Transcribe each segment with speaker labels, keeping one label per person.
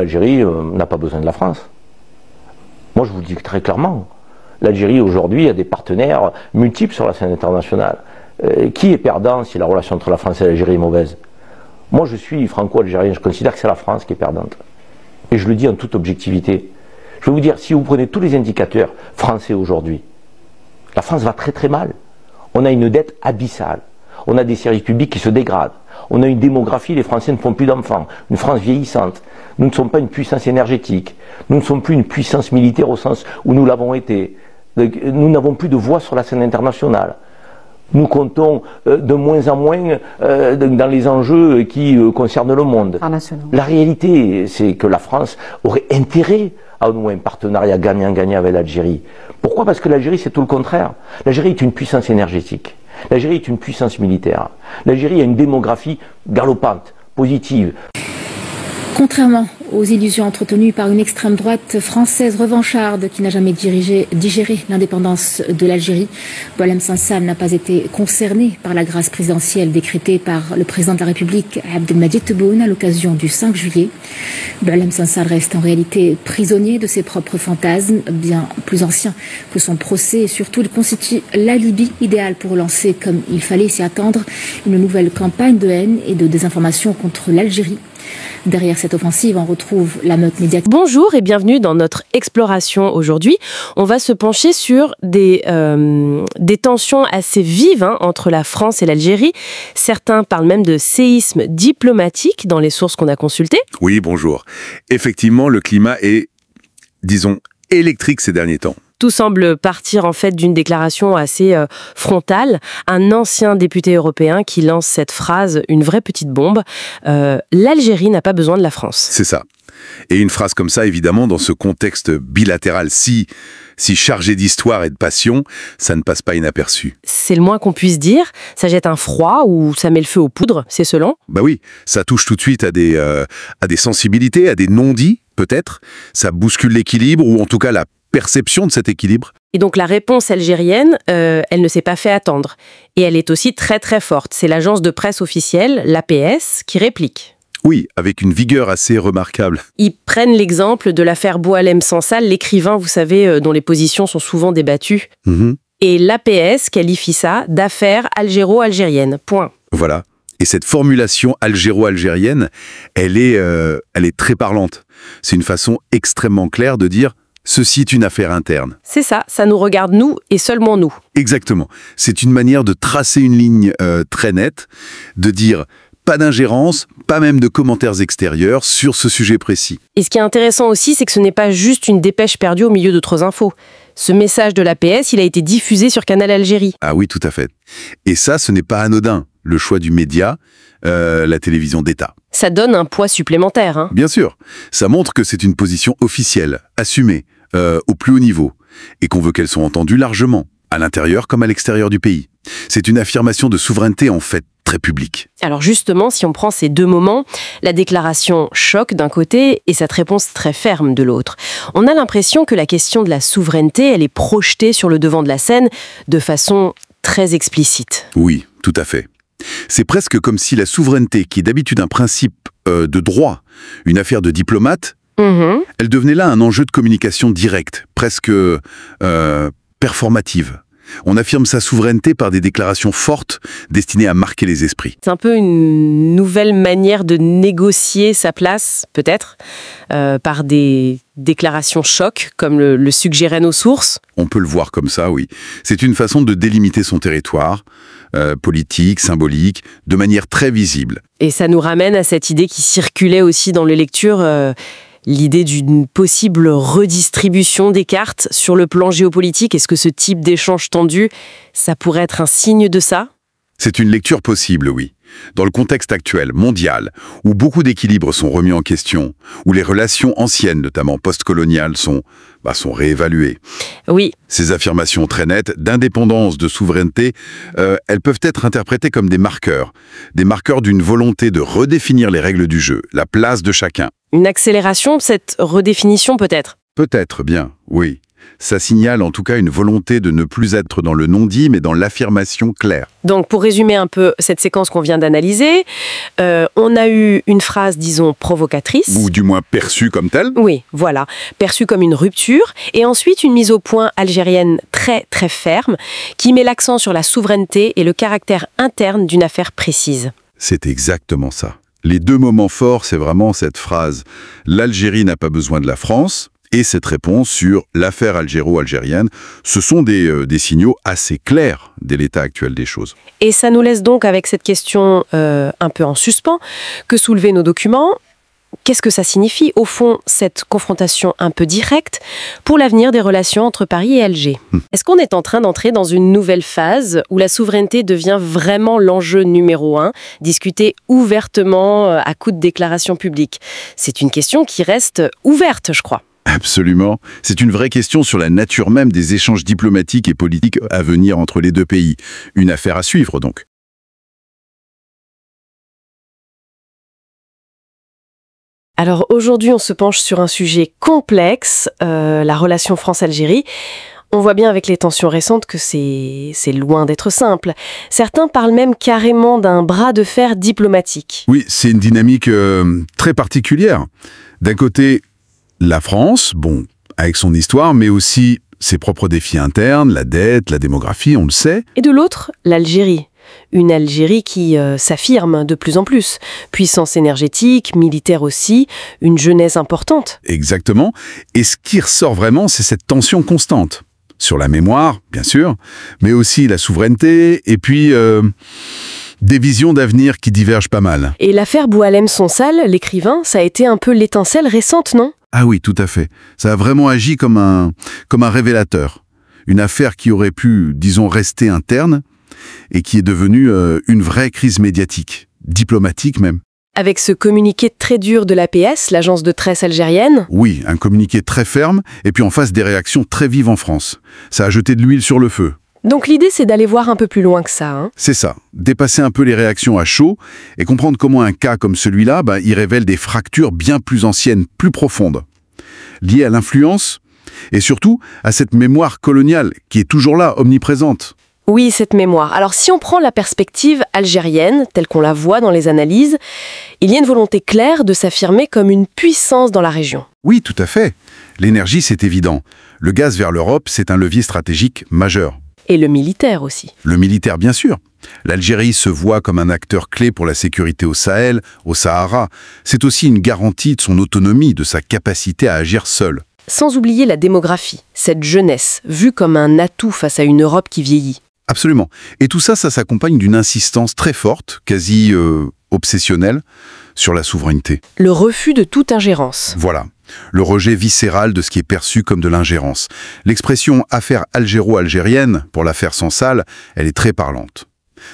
Speaker 1: l'Algérie n'a pas besoin de la France. Moi, je vous le dis très clairement. L'Algérie, aujourd'hui, a des partenaires multiples sur la scène internationale. Qui est perdant si la relation entre la France et l'Algérie est mauvaise? Moi, je suis franco-algérien, je considère que c'est la France qui est perdante. Et je le dis en toute objectivité. Je vais vous dire, si vous prenez tous les indicateurs français aujourd'hui, la France va très très mal. On a une dette abyssale. On a des services publics qui se dégradent. On a une démographie, les Français ne font plus d'enfants. Une France vieillissante. Nous ne sommes pas une puissance énergétique. Nous ne sommes plus une puissance militaire au sens où nous l'avons été. Nous n'avons plus de voix sur la scène internationale. Nous comptons de moins en moins dans les enjeux qui concernent le monde. La réalité, c'est que la France aurait intérêt à nouer un partenariat gagnant-gagnant avec l'Algérie. Pourquoi? Parce que l'Algérie, c'est tout le contraire. L'Algérie est une puissance énergétique. L'Algérie est une puissance militaire. L'Algérie a une démographie galopante, positive.
Speaker 2: Contrairement aux illusions entretenues par une extrême droite française revancharde qui n'a jamais digéré l'indépendance de l'Algérie, Boualem Sansal n'a pas été concerné par la grâce présidentielle décrétée par le président de la République, Abdelmadjid Tebboune, à l'occasion du 5 juillet. Boualem Sansal reste en réalité prisonnier de ses propres fantasmes, bien plus anciens que son procès, et surtout il constitue l'alibi idéal pour lancer, comme il fallait s'y attendre, une nouvelle campagne de haine et de désinformation contre l'Algérie. Derrière cette offensive, on retrouve la meute médiatique.
Speaker 3: Bonjour et bienvenue dans notre exploration aujourd'hui. On va se pencher sur des tensions assez vives entre la France et l'Algérie. Certains parlent même de séisme diplomatique dans les sources qu'on a consultées.
Speaker 4: Oui, bonjour. Effectivement, le climat est, disons, électrique ces derniers temps.
Speaker 3: Tout semble partir en fait d'une déclaration assez frontale. Un ancien député européen qui lance cette phrase, une vraie petite bombe. L'Algérie n'a pas besoin de la France.
Speaker 4: C'est ça. Et une phrase comme ça, évidemment, dans ce contexte bilatéral si chargé d'histoire et de passion, ça ne passe pas inaperçu.
Speaker 3: C'est le moins qu'on puisse dire. Ça jette un froid ou ça met le feu aux poudres, c'est selon.
Speaker 4: Bah oui, ça touche tout de suite à des sensibilités, à des non-dits, peut-être. Ça bouscule l'équilibre, ou en tout cas la perception de cet équilibre.
Speaker 3: Et donc la réponse algérienne, elle ne s'est pas fait attendre. Et elle est aussi très très forte. C'est l'agence de presse officielle, l'APS, qui réplique.
Speaker 4: Oui, avec une vigueur assez remarquable.
Speaker 3: Ils prennent l'exemple de l'affaire Boualem Sansal, l'écrivain, vous savez, dont les positions sont souvent débattues. Et l'APS qualifie ça d'affaire algéro-algérienne. Point.
Speaker 4: Voilà. Et cette formulation algéro-algérienne, elle est très parlante. C'est une façon extrêmement claire de dire « ceci est une affaire interne ».
Speaker 3: C'est ça, ça nous regarde nous et seulement nous.
Speaker 4: Exactement. C'est une manière de tracer une ligne très nette, de dire pas d'ingérence, pas même de commentaires extérieurs sur ce sujet précis.
Speaker 3: Et ce qui est intéressant aussi, c'est que ce n'est pas juste une dépêche perdue au milieu d'autres infos. Ce message de l'APS, il a été diffusé sur Canal Algérie.
Speaker 4: Ah oui, tout à fait. Et ça, ce n'est pas anodin, le choix du média, la télévision d'État.
Speaker 3: Ça donne un poids supplémentaire.
Speaker 4: Bien sûr. Ça montre que c'est une position officielle, assumée, au plus haut niveau, et qu'on veut qu'elle soit entendue largement, à l'intérieur comme à l'extérieur du pays. C'est une affirmation de souveraineté, en fait, très publique.
Speaker 3: Alors justement, si on prend ces deux moments, la déclaration choc d'un côté et cette réponse très ferme de l'autre, on a l'impression que la question de la souveraineté, elle est projetée sur le devant de la scène de façon très explicite.
Speaker 4: Oui, tout à fait. C'est presque comme si la souveraineté, qui est d'habitude un principe de droit, une affaire de diplomate, elle devenait là un enjeu de communication directe, presque performative. On affirme sa souveraineté par des déclarations fortes destinées à marquer les esprits.
Speaker 3: C'est un peu une nouvelle manière de négocier sa place, peut-être, par des déclarations choc, comme le suggéraient nos sources.
Speaker 4: On peut le voir comme ça, oui. C'est une façon de délimiter son territoire, politique, symbolique, de manière très visible.
Speaker 3: Et ça nous ramène à cette idée qui circulait aussi dans les lectures, l'idée d'une possible redistribution des cartes sur le plan géopolitique. Est-ce que ce type d'échange tendu, ça pourrait être un signe de ça?
Speaker 4: C'est une lecture possible, oui. Dans le contexte actuel, mondial, où beaucoup d'équilibres sont remis en question, où les relations anciennes, notamment postcoloniales, sont réévaluées.
Speaker 3: Oui.
Speaker 4: Ces affirmations très nettes d'indépendance, de souveraineté, elles peuvent être interprétées comme des marqueurs d'une volonté de redéfinir les règles du jeu, la place de chacun.
Speaker 3: Une accélération, cette redéfinition peut-être?
Speaker 4: Peut-être, bien, oui. Ça signale en tout cas une volonté de ne plus être dans le non-dit, mais dans l'affirmation claire.
Speaker 3: Donc, pour résumer un peu cette séquence qu'on vient d'analyser, on a eu une phrase, disons, provocatrice.
Speaker 4: Ou du moins perçue comme telle.
Speaker 3: Oui, voilà, perçue comme une rupture. Et ensuite, une mise au point algérienne très, très ferme, qui met l'accent sur la souveraineté et le caractère interne d'une affaire précise.
Speaker 4: C'est exactement ça. Les deux moments forts, c'est vraiment cette phrase « L'Algérie n'a pas besoin de la France » et cette réponse sur l'affaire algéro-algérienne. Ce sont des signaux assez clairs dès l'état actuel des choses.
Speaker 3: Et ça nous laisse donc avec cette question un peu en suspens que soulevaient nos documents. Qu'est-ce que ça signifie, au fond, cette confrontation un peu directe pour l'avenir des relations entre Paris et Alger? Est-ce qu'on est en train d'entrer dans une nouvelle phase où la souveraineté devient vraiment l'enjeu numéro 1, discuté ouvertement à coups de déclarations publiques? C'est une question qui reste ouverte, je crois.
Speaker 4: Absolument. C'est une vraie question sur la nature même des échanges diplomatiques et politiques à venir entre les deux pays. Une affaire à suivre, donc.
Speaker 3: Alors aujourd'hui, on se penche sur un sujet complexe, la relation France-Algérie. On voit bien avec les tensions récentes que c'est loin d'être simple. Certains parlent même carrément d'un bras de fer diplomatique.
Speaker 4: Oui, c'est une dynamique très particulière. D'un côté, la France, bon, avec son histoire, mais aussi ses propres défis internes, la dette, la démographie, on le sait.
Speaker 3: Et de l'autre, l'Algérie. Une Algérie qui s'affirme de plus en plus. Puissance énergétique, militaire aussi, une jeunesse importante.
Speaker 4: Exactement. Et ce qui ressort vraiment, c'est cette tension constante. Sur la mémoire, bien sûr, mais aussi la souveraineté, et puis des visions d'avenir qui divergent pas mal.
Speaker 3: Et l'affaire Boualem Sonsal, l'écrivain, ça a été un peu l'étincelle récente, non ?
Speaker 4: Ah oui, tout à fait. Ça a vraiment agi comme un révélateur. Une affaire qui aurait pu, disons, rester interne, et qui est devenue une vraie crise médiatique, diplomatique même.
Speaker 3: Avec ce communiqué très dur de l'APS, l'agence de presse algérienne.
Speaker 4: Oui, un communiqué très ferme, et puis en face des réactions très vives en France. Ça a jeté de l'huile sur le feu.
Speaker 3: Donc l'idée, c'est d'aller voir un peu plus loin que ça, hein.
Speaker 4: C'est ça, dépasser un peu les réactions à chaud, et comprendre comment un cas comme celui-là, il révèle des fractures bien plus anciennes, plus profondes, liées à l'influence, et surtout à cette mémoire coloniale, qui est toujours là, omniprésente.
Speaker 3: Oui, cette mémoire. Alors si on prend la perspective algérienne, telle qu'on la voit dans les analyses, il y a une volonté claire de s'affirmer comme une puissance dans la région.
Speaker 4: Oui, tout à fait. L'énergie, c'est évident. Le gaz vers l'Europe, c'est un levier stratégique majeur.
Speaker 3: Et le militaire aussi.
Speaker 4: Le militaire, bien sûr. L'Algérie se voit comme un acteur clé pour la sécurité au Sahel, au Sahara. C'est aussi une garantie de son autonomie, de sa capacité à agir seule.
Speaker 3: Sans oublier la démographie, cette jeunesse, vue comme un atout face à une Europe qui vieillit.
Speaker 4: Absolument. Et tout ça, ça s'accompagne d'une insistance très forte, quasi obsessionnelle, sur la souveraineté.
Speaker 3: Le refus de toute ingérence.
Speaker 4: Voilà. Le rejet viscéral de ce qui est perçu comme de l'ingérence. L'expression « affaire algéro-algérienne » pour l'affaire Sonsal, elle est très parlante.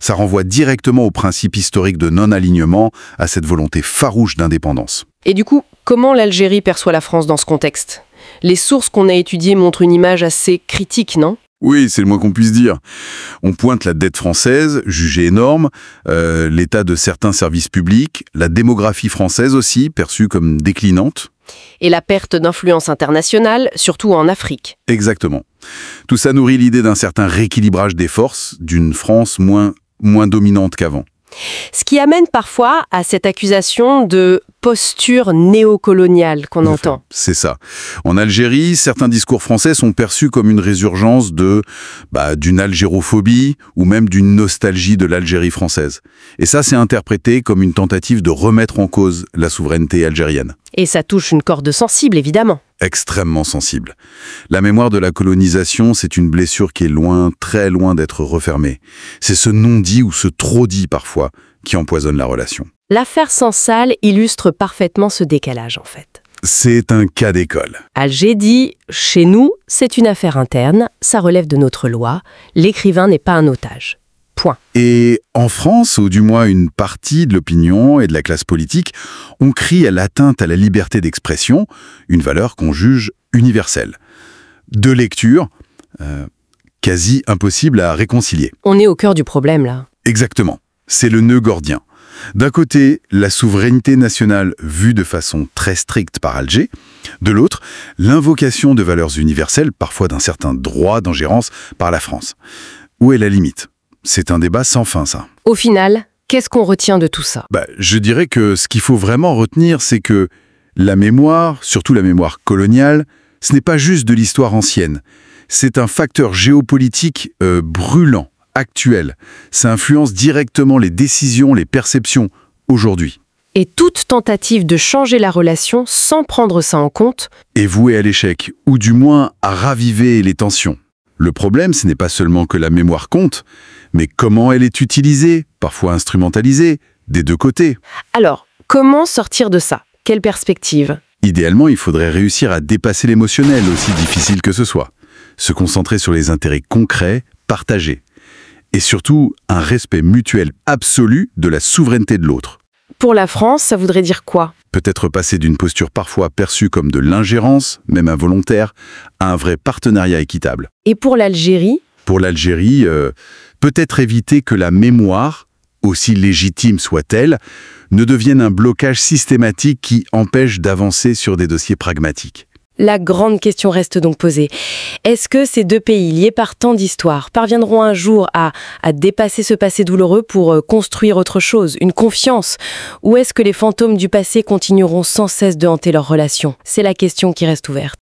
Speaker 4: Ça renvoie directement au principe historique de non-alignement, à cette volonté farouche d'indépendance.
Speaker 3: Et du coup, comment l'Algérie perçoit la France dans ce contexte? Les sources qu'on a étudiées montrent une image assez critique, non?
Speaker 4: Oui, c'est le moins qu'on puisse dire. On pointe la dette française, jugée énorme, l'état de certains services publics, la démographie française aussi, perçue comme déclinante.
Speaker 3: Et la perte d'influence internationale, surtout en Afrique.
Speaker 4: Exactement. Tout ça nourrit l'idée d'un certain rééquilibrage des forces, d'une France moins dominante qu'avant.
Speaker 3: Ce qui amène parfois à cette accusation de posture néocoloniale qu'on entend.
Speaker 4: C'est ça. En Algérie, certains discours français sont perçus comme une résurgence d'une algérophobie ou même d'une nostalgie de l'Algérie française. Et ça, c'est interprété comme une tentative de remettre en cause la souveraineté algérienne.
Speaker 3: Et ça touche une corde sensible, évidemment.
Speaker 4: Extrêmement sensible. La mémoire de la colonisation, c'est une blessure qui est loin, très loin d'être refermée. C'est ce non-dit ou ce trop-dit parfois qui empoisonne la relation.
Speaker 3: L'affaire Sonsal illustre parfaitement ce décalage, en fait.
Speaker 4: C'est un cas d'école.
Speaker 3: Alger dit « Chez nous, c'est une affaire interne, ça relève de notre loi, l'écrivain n'est pas un otage. » Point.
Speaker 4: Et en France, ou du moins une partie de l'opinion et de la classe politique, on crie à l'atteinte à la liberté d'expression, une valeur qu'on juge universelle. Deux lectures quasi impossibles à réconcilier.
Speaker 3: On est au cœur du problème, là.
Speaker 4: Exactement. C'est le nœud gordien. D'un côté, la souveraineté nationale vue de façon très stricte par Alger. De l'autre, l'invocation de valeurs universelles, parfois d'un certain droit d'ingérence par la France. Où est la limite? C'est un débat sans fin, ça.
Speaker 3: Au final, qu'est-ce qu'on retient de tout ça?
Speaker 4: Je dirais que ce qu'il faut vraiment retenir, c'est que la mémoire, surtout la mémoire coloniale, ce n'est pas juste de l'histoire ancienne. C'est un facteur géopolitique brûlant, actuel. Ça influence directement les décisions, les perceptions, aujourd'hui.
Speaker 3: Et toute tentative de changer la relation sans prendre ça en compte
Speaker 4: est vouée à l'échec, ou du moins à raviver les tensions. Le problème, ce n'est pas seulement que la mémoire compte, mais comment elle est utilisée, parfois instrumentalisée, des deux côtés.
Speaker 3: Alors, comment sortir de ça? Quelle perspective?
Speaker 4: Idéalement, il faudrait réussir à dépasser l'émotionnel, aussi difficile que ce soit. Se concentrer sur les intérêts concrets, partagés. Et surtout, un respect mutuel absolu de la souveraineté de l'autre.
Speaker 3: Pour la France, ça voudrait dire quoi?
Speaker 4: Peut-être passer d'une posture parfois perçue comme de l'ingérence, même involontaire, à un vrai partenariat équitable.
Speaker 3: Et pour l'Algérie?
Speaker 4: Pour l'Algérie, peut-être éviter que la mémoire, aussi légitime soit-elle, ne devienne un blocage systématique qui empêche d'avancer sur des dossiers pragmatiques.
Speaker 3: La grande question reste donc posée. Est-ce que ces deux pays, liés par tant d'histoires, parviendront un jour à dépasser ce passé douloureux pour construire autre chose, une confiance? Ou est-ce que les fantômes du passé continueront sans cesse de hanter leurs relations? C'est la question qui reste ouverte.